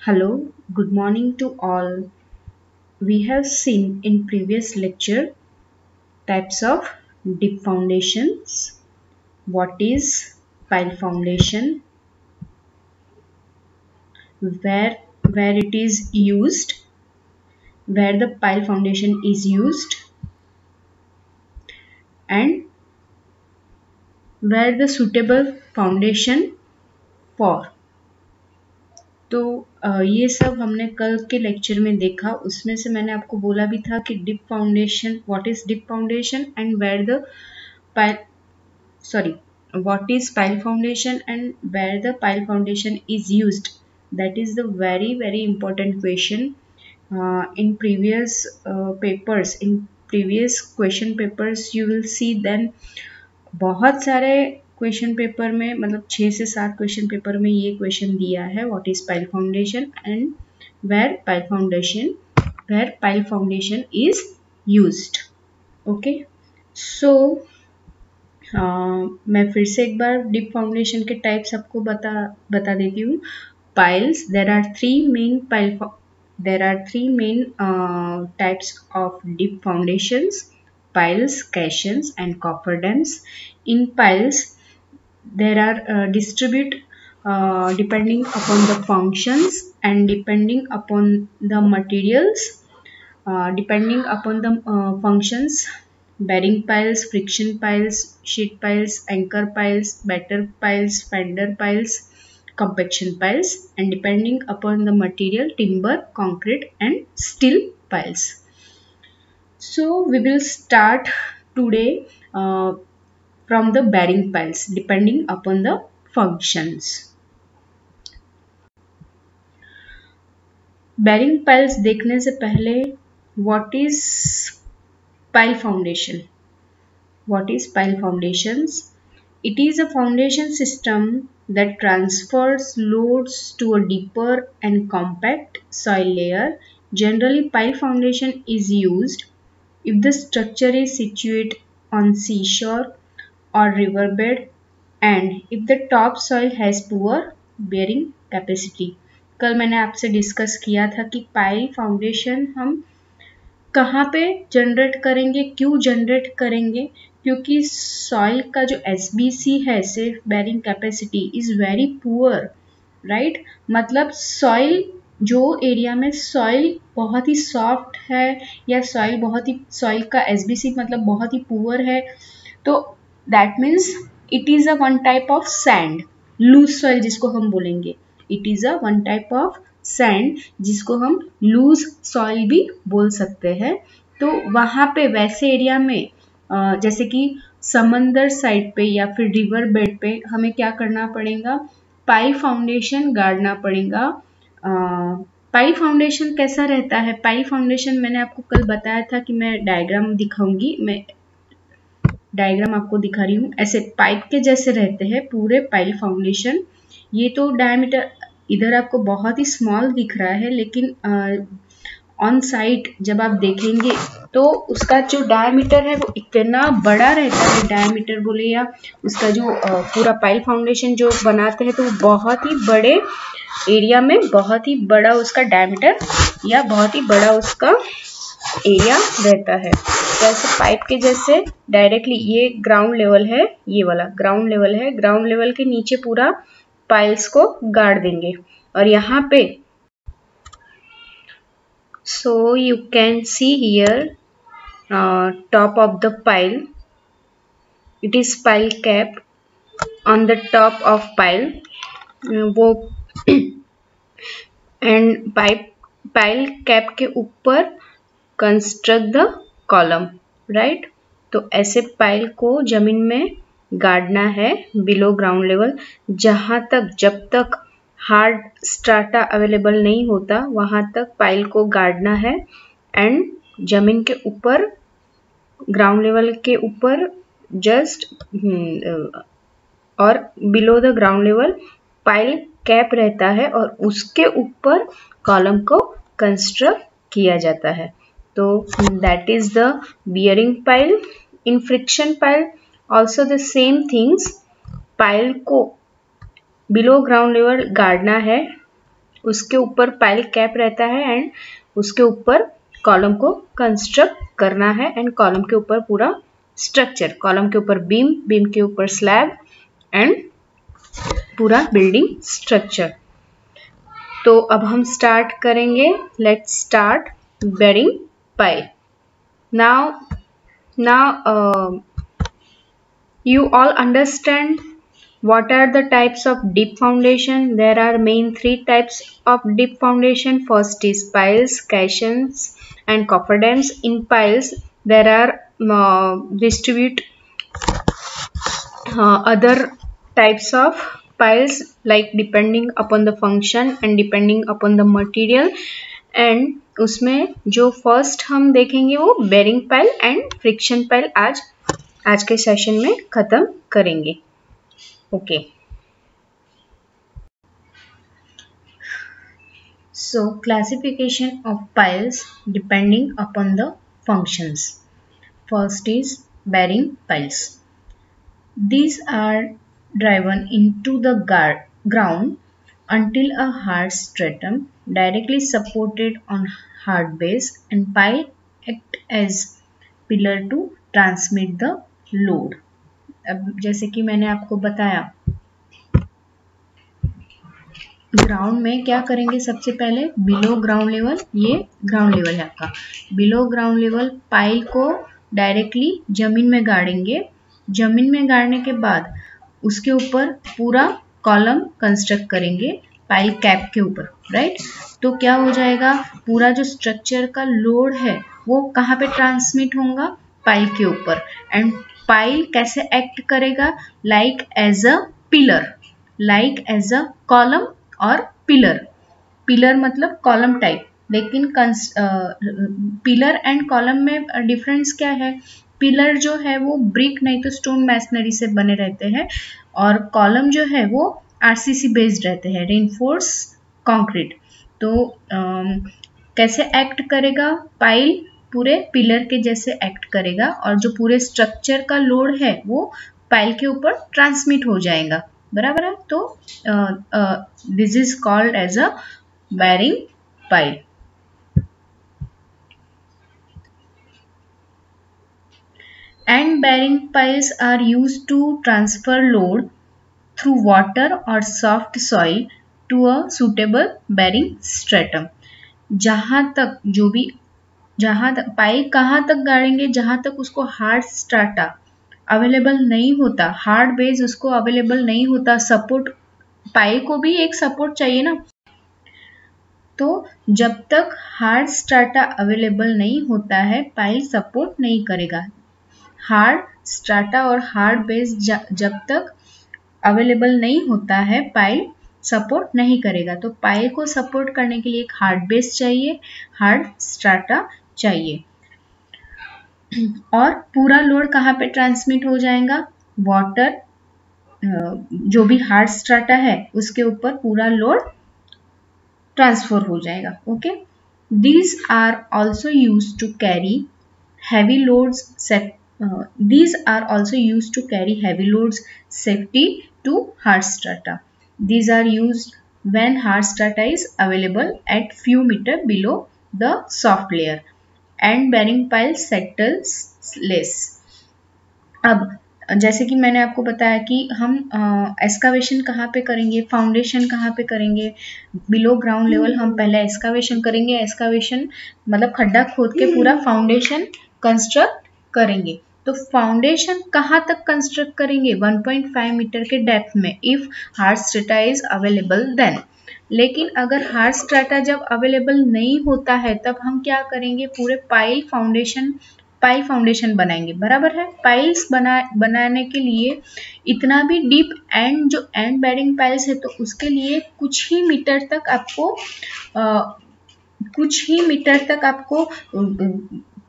Hello, good morning to all. We have seen in previous lecture types of dip foundations. What is pile foundation? Where where it is used? Where the pile foundation is used? And where the suitable foundation for? तो ये सब हमने कल के lecture में देखा. उसमें से मैंने आपको बोला भी था कि deep foundation, what is deep foundation and where the what is pile foundation and where the pile foundation is used. That is the very important question in previous papers. In previous question papers you will see then बहुत सारे question paper में, मतलब 6 से 7 question paper में ये question दिया है, what is pile foundation and where pile foundation is used. Okay, so मैं फिर से एक बार डिप फाउंडेशन के टाइप्स आपको बता देती हूँ. Piles, there are three main types of deep foundations: piles, caissons and cofferdams. In piles there are depending upon the functions and depending upon the materials, depending upon the functions: bearing piles, friction piles, sheet piles, anchor piles, batter piles, fender piles, compaction piles, and depending upon the material: timber, concrete and steel piles. So we will start today from the bearing piles depending upon the functions. Bearing piles देखने से पहले what is pile foundation? What is pile foundations? It is a foundation system that transfers loads to a deeper and compact soil layer. Generally, pile foundation is used if the structure is situated on seashore or riverbed and if the topsoil has poor bearing capacity. कल मैंने आपसे discuss किया था कि pile foundation हम कहाँ पे generate करेंगे, क्यों जनरेट करेंगे, क्योंकि सॉइल का जो SBC है, safe bearing capacity, is very poor, right. मतलब सॉइल, जो एरिया में सॉइल बहुत ही सॉफ्ट है या सॉइल का SBC मतलब बहुत ही पुअर है, तो that means it is a one type of sand, loose soil जिसको हम बोलेंगे. It is a one type of sand जिसको हम लूज सॉइल भी बोल सकते हैं. तो वहां पे वैसे एरिया में जैसे कि समंदर साइड पे या फिर रिवर बेड पे हमें क्या करना पड़ेगा, पाइल फाउंडेशन गाड़ना पड़ेगा. पाइल फाउंडेशन कैसा रहता है? पाइल फाउंडेशन मैंने आपको कल बताया था कि मैं डायग्राम दिखाऊंगी. मैं डायग्राम आपको दिखा रही हूँ. ऐसे पाइप के जैसे रहते हैं पूरे पाइल फाउंडेशन. ये तो डायमीटर इधर आपको बहुत ही स्मॉल दिख रहा है, लेकिन ऑन साइट जब आप देखेंगे तो उसका जो डायमीटर है वो इतना बड़ा रहता है. डायमीटर बोले या उसका जो पूरा पाइल फाउंडेशन जो बनाते हैं तो वो बहुत ही बड़े एरिया में बहुत ही बड़ा उसका डायमीटर या बहुत ही बड़ा उसका एरिया रहता है. तो ऐसे पाइप के जैसे डायरेक्टली ये ग्राउंड लेवल है, ये वाला ग्राउंड लेवल है, ग्राउंड लेवल के नीचे पूरा पाइल्स को गाड़ देंगे. और यहाँ पे so you can see here top of the pile, it is pile cap on the top of pile, वो and pile cap के ऊपर कंस्ट्रक्ट द कॉलम, राइट. तो ऐसे पाइल को जमीन में गाड़ना है बिलो ग्राउंड लेवल, जब तक हार्ड स्ट्राटा अवेलेबल नहीं होता वहां तक पाइल को गाड़ना है. एंड जमीन के ऊपर, ग्राउंड लेवल के ऊपर जस्ट और below the ground level pile cap रहता है और उसके ऊपर कॉलम को कंस्ट्रक्ट किया जाता है. तो that is the bearing pile. In friction pile also the same things. Pile को बिलो ग्राउंड लेवल गाड़ना है उसके ऊपर पाइल कैप रहता है एंड उसके ऊपर कॉलम को कंस्ट्रक्ट करना है एंड कॉलम के ऊपर पूरा स्ट्रक्चर, कॉलम के ऊपर बीम, बीम के ऊपर स्लैब एंड पूरा बिल्डिंग स्ट्रक्चर। तो अब हम स्टार्ट करेंगे। Let's start bearing pile. Now you all understand what are the types of deep foundation. There are main three types of deep foundation. First is piles, caissons and cofferdams. In piles there are distribute other types of piles like depending upon the function and depending upon the material, and उसमें जो first हम देखेंगे वो bearing pile and friction pile आज के session में खत्म करेंगे। Okay, so classification of piles depending upon the functions. First is bearing piles. These are driven into the ground until a hard stratum directly supported on hard base and pile act as pillar to transmit the load. अब जैसे कि मैंने आपको बताया, ground में क्या करेंगे, सबसे पहले बिलो ग्राउंड लेवल, ये ग्राउंड लेवल है आपका, बिलो ग्राउंड लेवल पाइल को डायरेक्टली जमीन में गाड़ेंगे। जमीन में गाड़ने के बाद उसके ऊपर पूरा कॉलम कंस्ट्रक्ट करेंगे पाइल कैप के ऊपर, राइट। तो क्या हो जाएगा, पूरा जो स्ट्रक्चर का लोड है वो कहाँ पे ट्रांसमिट होगा, पाइल के ऊपर। एंड पाइल कैसे एक्ट करेगा, like as a pillar, like as a column और पिलर। पिलर मतलब कॉलम टाइप, लेकिन पिलर एंड कॉलम में डिफरेंस क्या है, पिलर जो है वो ब्रिक नहीं तो स्टोन मैसनरी से बने रहते हैं और कॉलम जो है वो आरसीसी बेस्ड रहते हैं, रेनफोर्स कंक्रीट। तो कैसे एक्ट करेगा, पाइल पूरे पिलर के जैसे एक्ट करेगा और जो पूरे स्ट्रक्चर का लोड है वो पाइल के ऊपर ट्रांसमिट हो जाएगा, बराबर है। तो this is called as a bearing pile. End bearing piles are used to transfer load through water or soft soil to a suitable bearing stratum. जहां तक पाइल कहाँ तक गाड़ेंगे, जहां तक उसको हार्ड स्ट्राटा अवेलेबल नहीं होता, हार्ड बेस उसको अवेलेबल नहीं होता, सपोर्ट, पाइल को भी एक सपोर्ट चाहिए ना। तो जब तक हार्ड स्ट्राटा अवेलेबल नहीं होता है पाइल सपोर्ट नहीं करेगा। हार्ड स्ट्राटा और हार्ड बेस जब तक अवेलेबल नहीं होता है पाइल सपोर्ट नहीं करेगा। तो पाइल को सपोर्ट करने के लिए एक हार्ड बेस चाहिए, हार्ड स्ट्राटा चाहिए। और पूरा लोड कहाँ पे ट्रांसमिट हो जाएगा, वाटर, जो भी हार्ड स्ट्राटा है उसके ऊपर पूरा लोड ट्रांसफर हो जाएगा। Okay, these are also used to carry heavy loads these are also used to carry heavy loads safety to hard strata. These are used when hard strata is available at few meter below the soft layer and bearing pile settles less. अब जैसे कि मैंने आपको बताया कि हम एस्कावेशन कहाँ पे करेंगे, फाउंडेशन कहाँ पे करेंगे, बिलो ग्राउंड लेवल हम पहले एस्कावेशन करेंगे। एस्कावेशन मतलब खड्डा खोद के पूरा फाउंडेशन कंस्ट्रक्ट करेंगे। तो फाउंडेशन कहाँ तक कंस्ट्रक्ट करेंगे, 1.5 मीटर के डेप्थ में, if hard strata is available then. लेकिन अगर हार्ड स्ट्राटा जब अवेलेबल नहीं होता है तब हम क्या करेंगे, पूरे पाइल फाउंडेशन बनाएंगे, बराबर है। पाइल्स बनाने के लिए इतना भी डीप एंड जो एंड बेरिंग पाइल्स है तो उसके लिए कुछ ही मीटर तक आपको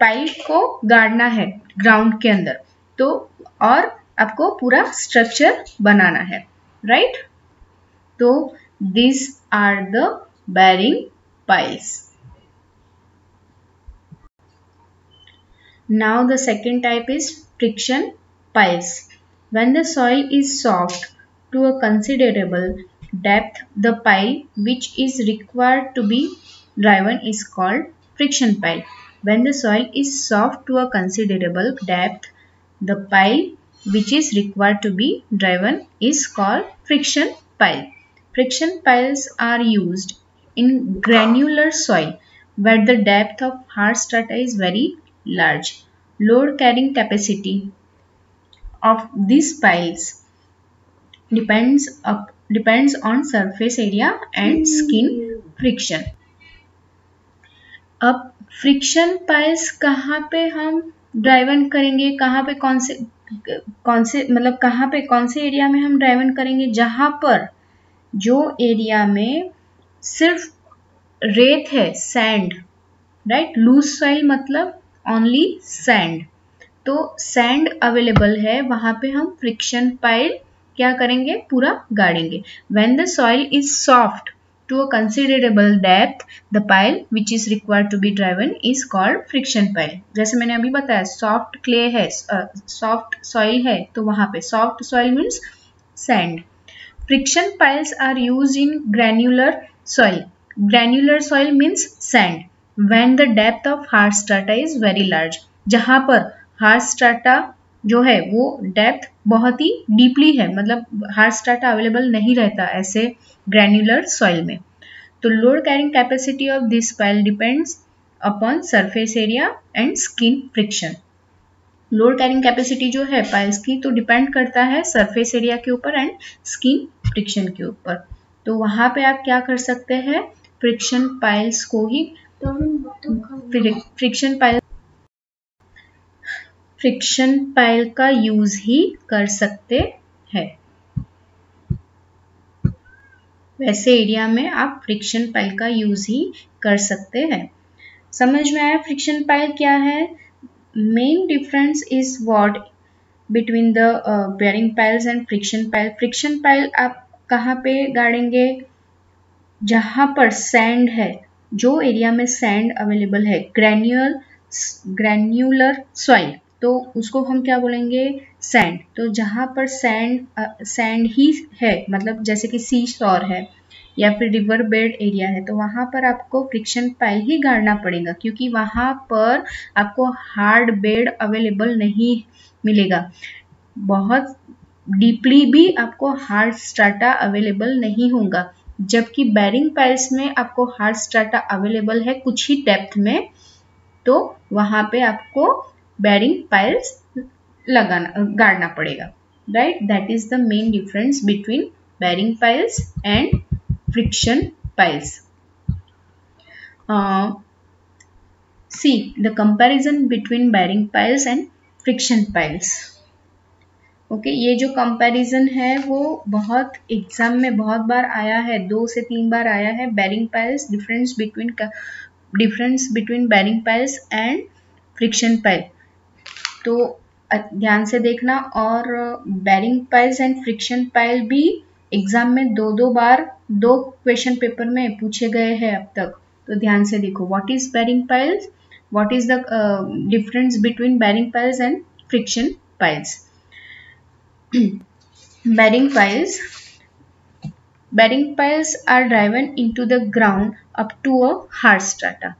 पाइल को गाड़ना है ग्राउंड के अंदर, तो और आपको पूरा स्ट्रक्चर बनाना है, राइट। तो this are the bearing piles. Now the second type is friction piles. When the soil is soft to a considerable depth the pile which is required to be driven is called friction pile. When the soil is soft to a considerable depth, the pile which is required to be driven is called friction pile. Friction piles are used in granular soil where the depth of hard strata is very large. Load carrying capacity of these piles depends on surface area and skin friction. अब friction piles कहाँ पे हम driven करेंगे, कहाँ पे कौन से मतलब कहाँ पे कौन से एरिया में हम ड्राइवन करेंगे, जहाँ पर जो एरिया में सिर्फ रेत है, सैंड, राइट, लूज सॉइल मतलब ओनली सैंड, तो सैंड अवेलेबल है, वहां पे हम फ्रिक्शन पाइल क्या करेंगे, पूरा गाड़ेंगे. When the soil is soft to a considerable depth, the pile which is required to be driven is called friction pile. जैसे मैंने अभी बताया, सॉफ्ट क्ले है, सॉफ्ट सॉइल है, तो वहां पे soft soil means sand. Friction piles are used in granular soil. Granular soil means sand. When the depth of hard strata is very large, जहां पर हार्ड स्ट्राटा जो है वो डेप्थ बहुत ही डीपली है, मतलब हार्ड स्ट्राटा अवेलेबल नहीं रहता ऐसे ग्रैन्युलर सॉइल में. तो load carrying capacity of this pile depends upon surface area and skin friction. Load carrying capacity जो है पाइल्स की, तो डिपेंड करता है सरफेस एरिया के ऊपर एंड स्किन फ्रिक्शन के ऊपर. तो वहां पे आप क्या कर सकते हैं, फ्रिक्शन पाइल्स को ही फ्रिक्शन पाइल का यूज ही कर सकते हैं. वैसे एरिया में आप फ्रिक्शन पाइल का यूज ही कर सकते हैं. समझ में आया फ्रिक्शन पाइल क्या है? Main difference is what between the bearing piles and friction pile. Friction pile आप कहाँ पे गाड़ेंगे, जहां पर सैंड है, जो एरिया में सैंड अवेलेबल है, ग्रैन्युलर सॉइल, तो उसको हम क्या बोलेंगे, सैंड. तो जहां पर सैंड ही है, मतलब जैसे कि सी शोर है या फिर रिवर बेड एरिया है, तो वहां पर आपको फ्रिक्शन पाइल ही गाड़ना पड़ेगा, क्योंकि वहां पर आपको हार्ड बेड अवेलेबल नहीं मिलेगा. बहुत डीपली भी आपको हार्ड स्ट्राटा अवेलेबल नहीं होगा, जबकि बेयरिंग पाइल्स में आपको हार्ड स्ट्राटा अवेलेबल है कुछ ही डेप्थ में, तो वहां पे आपको बेयरिंग पाइल्स गाड़ना पड़ेगा, right. That is the main difference between bearing piles and friction piles. See the comparison between bearing piles and friction piles. Okay, ये जो कंपैरिजन है वो बहुत एग्जाम में बहुत बार आया है, 2 से 3 बार आया है. Bearing piles, difference between bearing piles and friction pile, तो ध्यान से देखना. और bearing piles and friction pile भी एग्जाम में 2 बार 2 क्वेश्चन पेपर में पूछे गए हैं अब तक, तो ध्यान से देखो. What is bearing piles, what is the difference between bearing piles and friction piles. Bearing piles are driven into the ground up to a hard strata.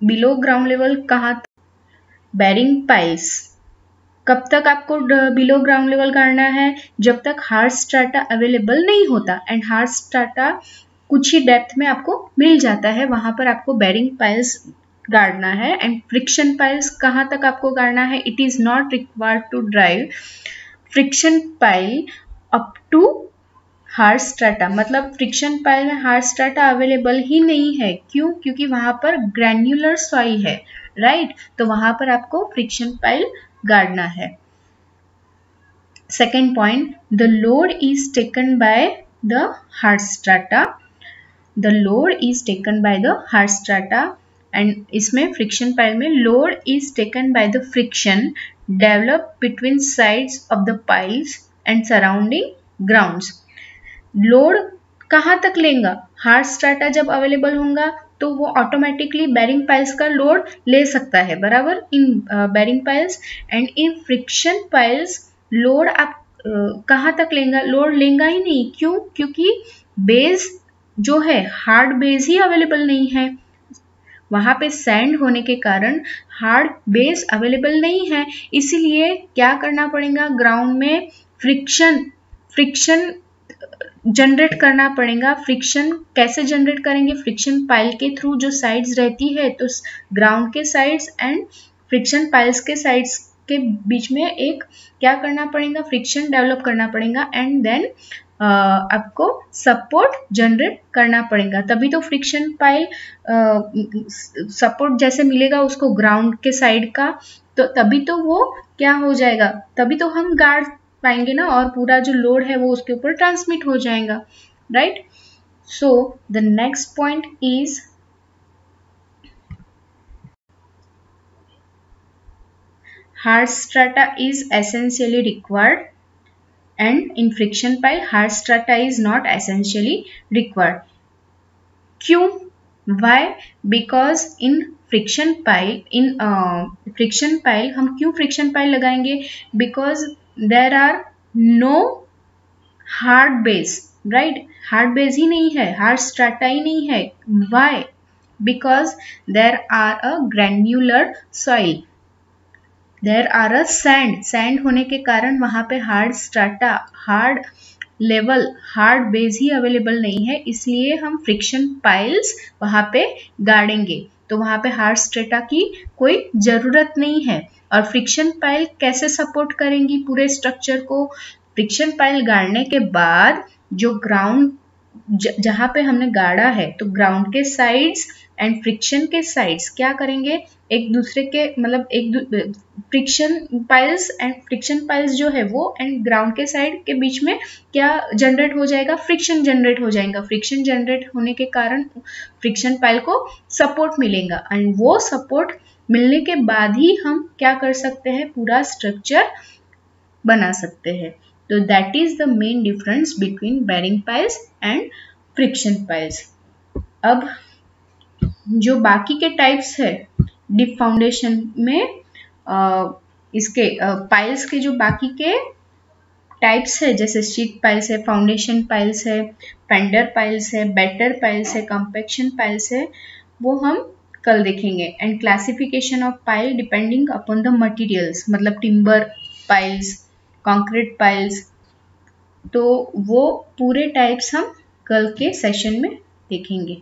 Below ground level कहाँ? Bearing piles कब तक आपको below ground level करना है, जब तक hard strata available नहीं होता, एंड हार्ड स्ट्राटा कुछ ही डेप्थ में आपको मिल जाता है, वहां पर आपको बेयरिंग पाइल्स गाड़ना है. एंड फ्रिक्शन पाइल्स कहाँ तक आपको गाड़ना है, it is not required to drive friction pile up to hard strata. मतलब फ्रिक्शन पाइल में हार्ड स्ट्राटा अवेलेबल ही नहीं है. क्यों? क्योंकि वहां पर ग्रैन्युलर सॉइल है, राइट. तो वहां पर आपको फ्रिक्शन पाइल गाड़ना है. Second point, the load is taken by the hard strata. The load is taken by the hard strata, and इसमें फ्रिक्शन पाइल में load is taken by the friction develop between sides of the piles and surrounding grounds. Load कहाँ तक लेगा, hard strata जब available होगा तो वो automatically bearing piles का लोड ले सकता है, बराबर, in bearing piles. And in friction piles load आप कहाँ तक लेगा, लोड लेगा ही नहीं। क्यों? क्योंकि बेस जो है हार्ड बेस ही अवेलेबल नहीं है, वहां पे सैंड होने के कारण हार्ड बेस अवेलेबल नहीं है। इसीलिए क्या करना पड़ेगा, ग्राउंड में फ्रिक्शन जनरेट करना पड़ेगा। फ्रिक्शन कैसे जनरेट करेंगे, फ्रिक्शन पाइल के थ्रू जो साइड्स रहती है, तो ग्राउंड के साइड्स एंड फ्रिक्शन पाइल्स के साइड्स के बीच में एक क्या करना पड़ेगा, फ्रिक्शन डेवलप करना पड़ेगा एंड देन आपको सपोर्ट जनरेट करना पड़ेगा। तभी तो फ्रिक्शन पाइल सपोर्ट जैसे मिलेगा उसको ग्राउंड के साइड का, तो तभी तो वो क्या हो जाएगा, तभी तो हम गार्ड पाएंगे ना, और पूरा जो लोड है वो उसके ऊपर ट्रांसमिट हो जाएगा, right. So the next point is hard strata is essentially required, and in friction pile hard strata is not essentially required. क्यों? Why? Because in friction pile हम क्यों friction pile लगाएंगे? Because there are no hard base, right? hard base ही नहीं है, hard strata ही नहीं है. Why? Because there are a granular soil, there are a sand होने के कारण वहां पे hard strata, hard level, hard base ही अवेलेबल नहीं है। इसलिए हम फ्रिक्शन पाइल्स वहां पे गाड़ेंगे, तो वहां पे हार्ड स्ट्राटा की कोई जरूरत नहीं है। और फ्रिक्शन पाइल कैसे सपोर्ट करेंगी पूरे स्ट्रक्चर को, फ्रिक्शन पाइल गाड़ने के बाद जो ग्राउंड जहां पे हमने गाड़ा है, तो ग्राउंड के साइड्स एंड फ्रिक्शन के साइड्स क्या करेंगे, एक दूसरे के मतलब एक फ्रिक्शन पाइल्स जो है वो एंड ग्राउंड के साइड के बीच में क्या जनरेट हो जाएगा, फ्रिक्शन जनरेट हो जाएगा। फ्रिक्शन जनरेट होने के कारण फ्रिक्शन पाइल को सपोर्ट मिलेगा एंड वो सपोर्ट मिलने के बाद ही हम क्या कर सकते हैं, पूरा स्ट्रक्चर बना सकते हैं। तो that is the main difference between bearing piles and friction piles. अब जो बाकी के टाइप्स है डिप फाउंडेशन में, इसके पाइल्स के जो बाकी के टाइप्स है, जैसे शीट पाइल्स है, फाउंडेशन पाइल्स है, फेंडर पाइल्स है, बेटर पाइल्स है, कंपैक्शन पाइल्स है, वो हम कल देखेंगे। And classification of pile depending upon the materials, मतलब टिम्बर पाइल्स, कंक्रीट पाइल्स, तो वो पूरे टाइप्स हम कल के सेशन में देखेंगे।